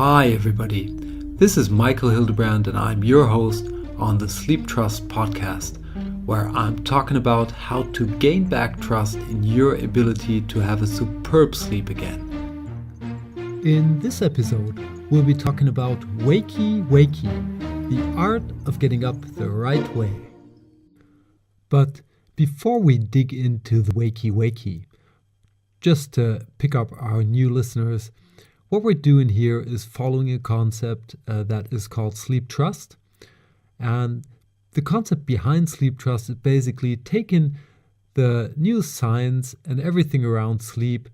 Hi everybody, this is Michael Hildebrand and I'm your host on the Sleeptrust podcast, where I'm talking about how to gain back trust in your ability to have a superb sleep again. In this episode, we'll be talking about Wakey-Wakey, the art of getting up the right way. But before we dig into the Wakey-Wakey, just to pick up our new listeners, what we're doing here is following a concept that is called Sleeptrust. And the concept behind Sleeptrust is basically taking the new science and everything around sleep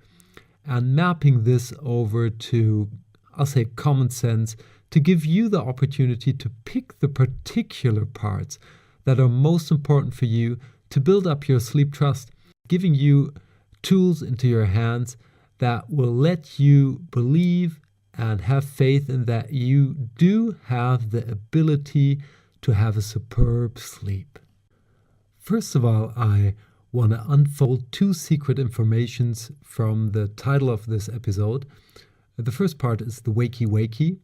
and mapping this over to, I'll say, common sense to give you the opportunity to pick the particular parts that are most important for you to build up your sleep trust, giving you tools into your hands that will let you believe and have faith in that you do have the ability to have a superb sleep. First of all, I want to unfold two secret informations from the title of this episode. The first part is the Wakey-Wakey.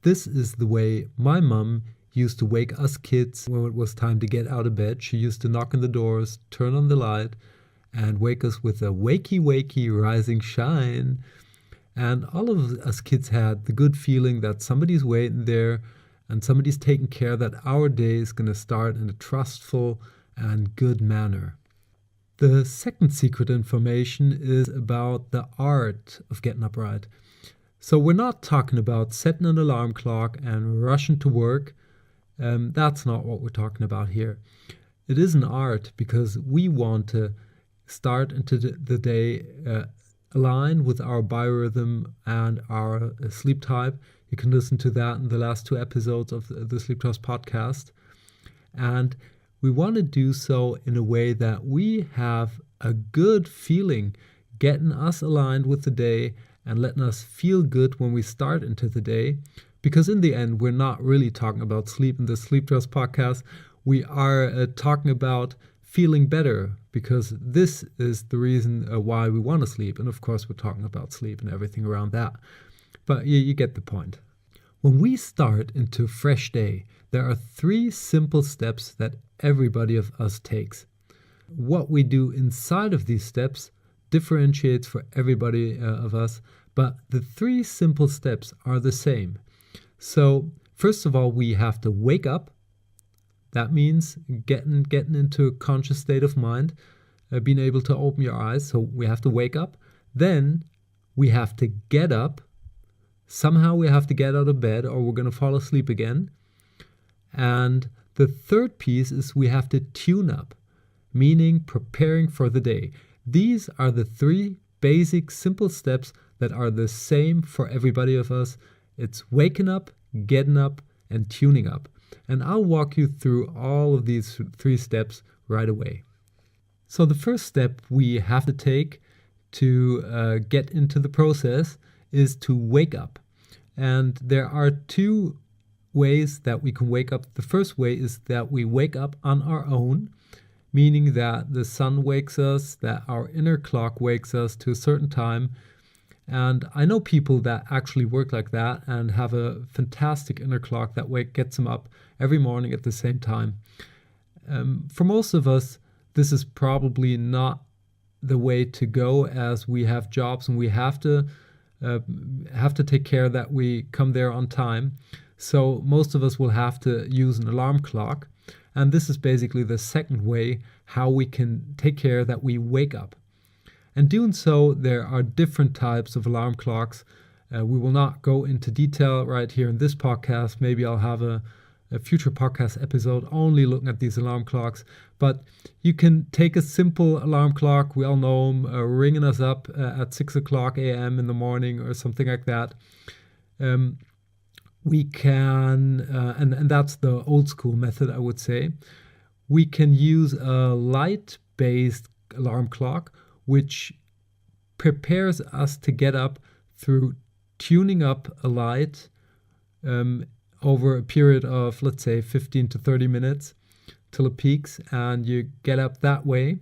This is the way my mom used to wake us kids when it was time to get out of bed. She used to knock on the doors, turn on the light, and wake us with a wakey-wakey rising shine. And all of us kids had the good feeling that somebody's waiting there and somebody's taking care that our day is going to start in a trustful and good manner. The second secret information is about the art of getting up right. So we're not talking about setting an alarm clock and rushing to work. That's not what we're talking about here. It is an art because we want to start into the day aligned with our biorhythm and our sleep type. You can listen to that in the last two episodes of the Sleeptrust podcast. And we want to do so in a way that we have a good feeling, getting us aligned with the day and letting us feel good when we start into the day. Because in the end, we're not really talking about sleep in the Sleeptrust podcast. We are talking about feeling better, because this is the reason why we want to sleep. And of course, we're talking about sleep and everything around that. But you get the point. When we start into a fresh day, there are three simple steps that everybody of us takes. What we do inside of these steps differentiates for everybody of us, but the three simple steps are the same. So first of all, we have to wake up. That means getting into a conscious state of mind, being able to open your eyes. So we have to wake up. Then we have to get up. Somehow we have to get out of bed or we're going to fall asleep again. And the third piece is we have to tune up, meaning preparing for the day. These are the three basic, simple steps that are the same for everybody of us. It's waking up, getting up, and tuning up. And I'll walk you through all of these three steps right away. So the first step we have to take to get into the process is to wake up. And there are two ways that we can wake up. The first way is that we wake up on our own, meaning that the sun wakes us, that our inner clock wakes us to a certain time. And I know people that actually work like that and have a fantastic inner clock that gets them up every morning at the same time. For most of us, this is probably not the way to go, as we have jobs and we have to take care that we come there on time. So most of us will have to use an alarm clock. And this is basically the second way how we can take care that we wake up. And doing so, there are different types of alarm clocks. We will not go into detail right here in this podcast. Maybe I'll have a future podcast episode only looking at these alarm clocks. But you can take a simple alarm clock. We all know them, ringing us up at 6 o'clock a.m. in the morning or something like that. We can, and that's the old school method, I would say. We can use a light-based alarm clock, which prepares us to get up through tuning up a light over a period of, let's say, 15 to 30 minutes till it peaks, and you get up that way.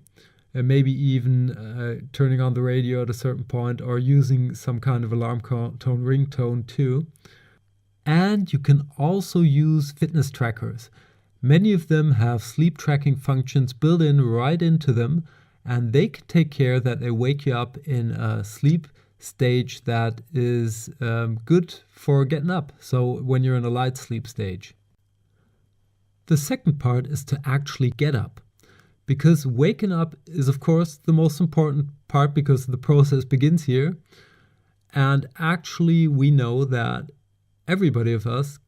maybe even turning on the radio at a certain point or using some kind of alarm tone ringtone too. And you can also use fitness trackers. Many of them have sleep tracking functions built in right into them, and they can take care that they wake you up in a sleep stage that is good for getting up, so when you're in a light sleep stage. The second part is to actually get up, because waking up is of course the most important part because the process begins here. And actually we know that everybody of us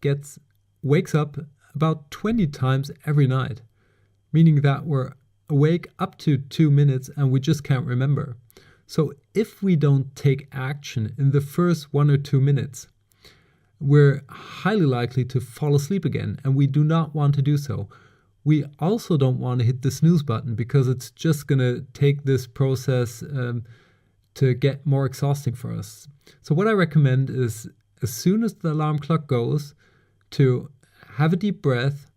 wakes up about 20 times every night, meaning that we're awake up to 2 minutes and we just can't remember. So if we don't take action in the first 1 or 2 minutes, we're highly likely to fall asleep again, and we do not want to do so. We also don't want to hit the snooze button because it's just going to take this process to get more exhausting for us. So what I recommend is, as soon as the alarm clock goes, to have a deep breath,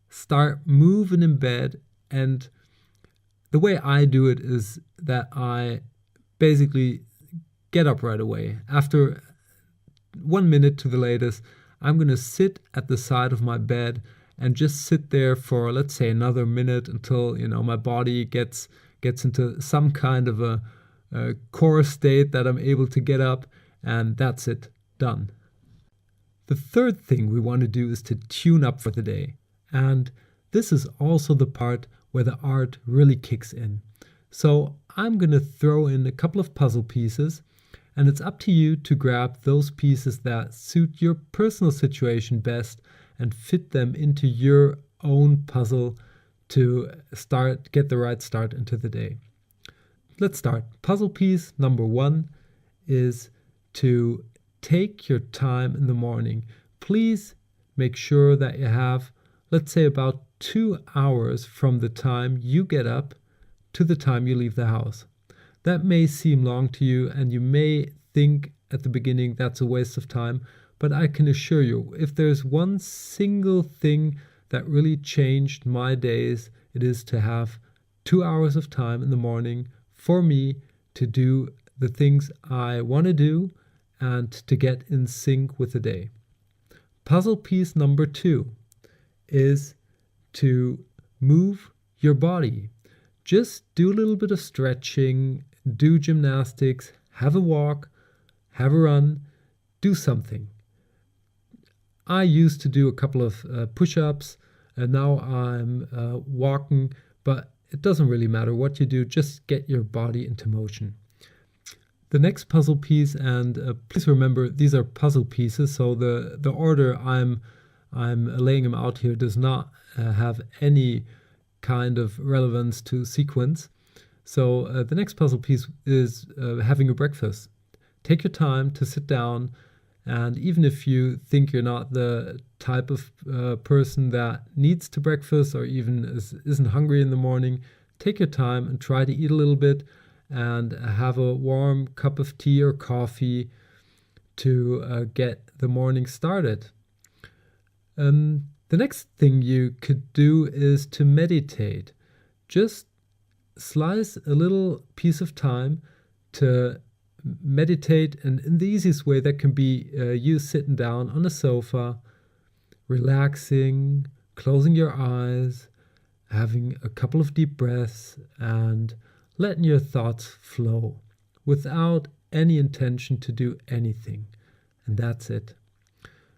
start moving in bed. And the way I do it is that I basically get up right away. After 1 minute to the latest, I'm going to sit at the side of my bed and just sit there for, let's say, another minute until my body gets into some kind of a core state that I'm able to get up, and that's it, done. The third thing we want to do is to tune up for the day, and this is also the part where the art really kicks in. So I'm going to throw in a couple of puzzle pieces, and it's up to you to grab those pieces that suit your personal situation best and fit them into your own puzzle to get the right start into the day. Let's start. Puzzle piece number 1 is to take your time in the morning. Please make sure that you have, let's say, about 2 hours from the time you get up to the time you leave the house. That may seem long to you, and you may think at the beginning that's a waste of time, but I can assure you, if there's one single thing that really changed my days, it is to have 2 hours of time in the morning for me to do the things I want to do and to get in sync with the day. Puzzle piece number 2 is to move your body. Just do a little bit of stretching, do gymnastics, have a walk, have a run, do something. I used to do a couple of push-ups, and now I'm walking, but it doesn't really matter what you do, just get your body into motion. The next puzzle piece, and please remember these are puzzle pieces, so the order I'm laying them out here does not have any kind of relevance to sequence. So the next puzzle piece is having a breakfast. Take your time to sit down, and even if you think you're not the type of person that needs to breakfast or even isn't hungry in the morning, take your time and try to eat a little bit and have a warm cup of tea or coffee to get the morning started. The next thing you could do is to meditate. Just slice a little piece of time to meditate, and in the easiest way that can be you sitting down on a sofa, relaxing, closing your eyes, having a couple of deep breaths, and letting your thoughts flow without any intention to do anything. And that's it.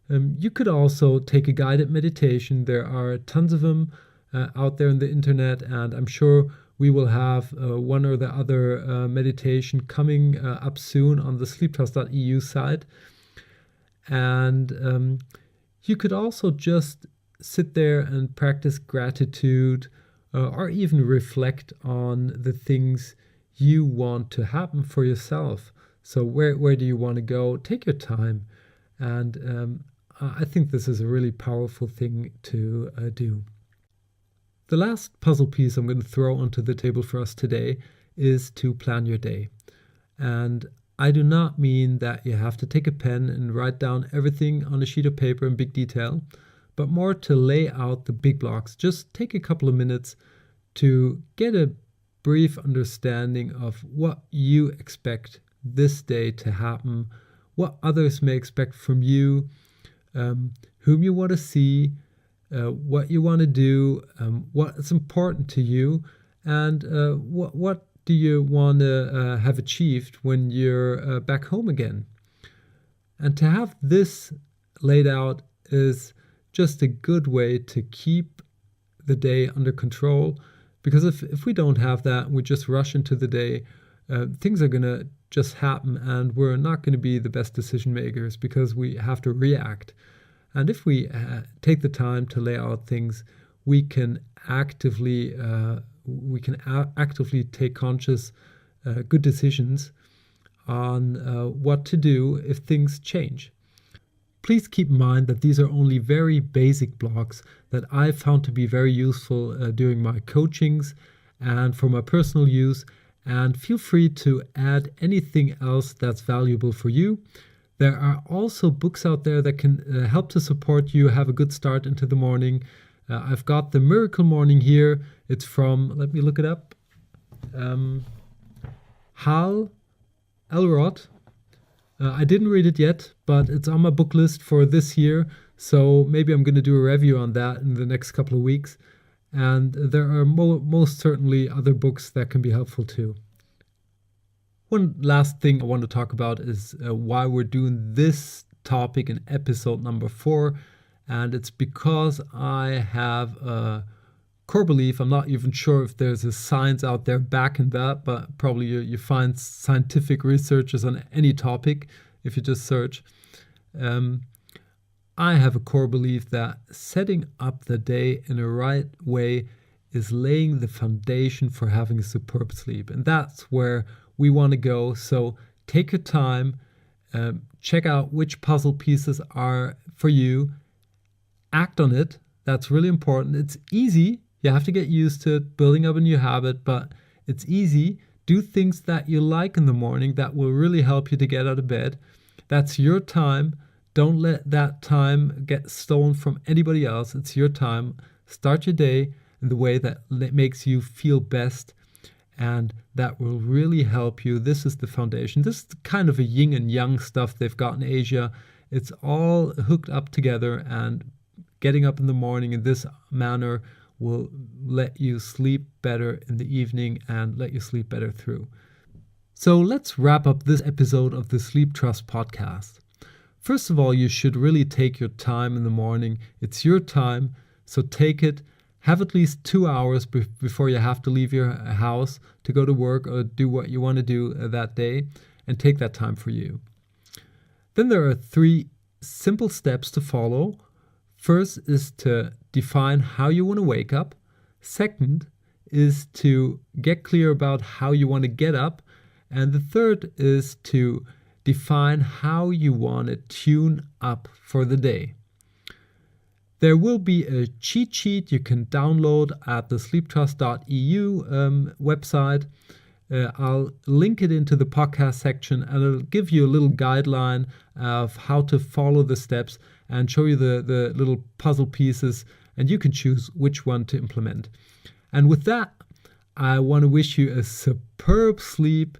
You could also take a guided meditation. There are tons of them out there on the internet, and I'm sure we will have one or the other meditation coming up soon on the sleeptrust.eu site. And you could also just sit there and practice gratitude or even reflect on the things you want to happen for yourself. So where do you want to go? Take your time. And I think this is a really powerful thing to do. The last puzzle piece I'm going to throw onto the table for us today is to plan your day. And I do not mean that you have to take a pen and write down everything on a sheet of paper in big detail, but more to lay out the big blocks. Just take a couple of minutes to get a brief understanding of what you expect this day to happen, what others may expect from you, whom you want to see, what you want to do, what is important to you, and what do you want to have achieved when you're back home again. And to have this laid out is just a good way to keep the day under control, because if we don't have that, we just rush into the day, things are going to just happen and we're not going to be the best decision makers because we have to react. And if we take the time to lay out things, we can actively take conscious, good decisions on what to do if things change. Please keep in mind that these are only very basic blocks that I found to be very useful during my coachings and for my personal use. And feel free to add anything else that's valuable for you. There are also books out there that can help to support you have a good start into the morning. I've got The Miracle Morning here. It's from, let me look it up, Hal Elrod. I didn't read it yet, but it's on my book list for this year. So maybe I'm going to do a review on that in the next couple of weeks. And there are most certainly other books that can be helpful too. One last thing I want to talk about is why we're doing this topic in episode number 4. And it's because I have a core belief. I'm not even sure if there's a science out there backing that, but probably you find scientific researches on any topic if you just search. I have a core belief that setting up the day in a right way is laying the foundation for having a superb sleep. And that's where we want to go. So take your time, check out which puzzle pieces are for you, act on it. That's really important. It's easy. You have to get used to it, building up a new habit, but it's easy. Do things that you like in the morning that will really help you to get out of bed. That's your time. Don't let that time get stolen from anybody else. It's your time. Start your day in the way that makes you feel best, and that will really help you. This is the foundation. This is kind of a yin and yang stuff they've got in Asia. It's all hooked up together, and getting up in the morning in this manner will let you sleep better in the evening and let you sleep better through. So let's wrap up this episode of the Sleeptrust podcast. First of all, you should really take your time in the morning. It's your time, so take it. Have at least 2 hours before you have to leave your house to go to work or do what you want to do that day, and take that time for you. Then there are 3 simple steps to follow. First is to define how you want to wake up. Second is to get clear about how you want to get up. And the third is to define how you want to tune up for the day. There will be a cheat sheet you can download at the sleeptrust.eu website. I'll link it into the podcast section, and it'll give you a little guideline of how to follow the steps and show you the little puzzle pieces, and you can choose which one to implement. And with that, I want to wish you a superb sleep.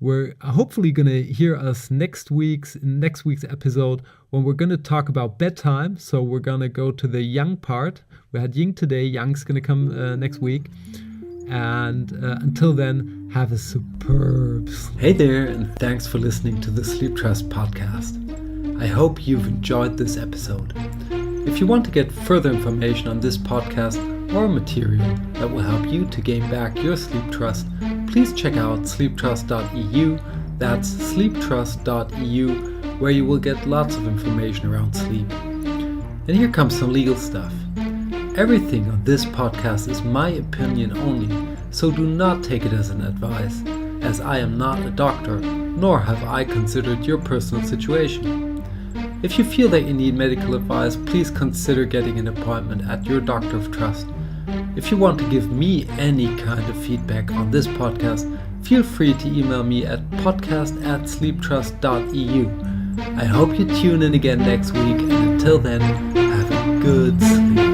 We're hopefully going to hear us next week's episode, when we're going to talk about bedtime. So we're going to go to the yang part. We had yin today. Yang's going to come next week. And until then, have a superb sleep. Hey there, and thanks for listening to the Sleeptrust podcast. I hope you've enjoyed this episode. If you want to get further information on this podcast or material that will help you to gain back your sleep trust, please check out sleeptrust.eu. That's sleeptrust.eu, where you will get lots of information around sleep. And here comes some legal stuff. Everything on this podcast is my opinion only, so do not take it as an advice, as I am not a doctor, nor have I considered your personal situation. If you feel that you need medical advice, please consider getting an appointment at your doctor of trust. If you want to give me any kind of feedback on this podcast, feel free to email me at podcast@sleeptrust.eu. I hope you tune in again next week, and until then, have a good sleep.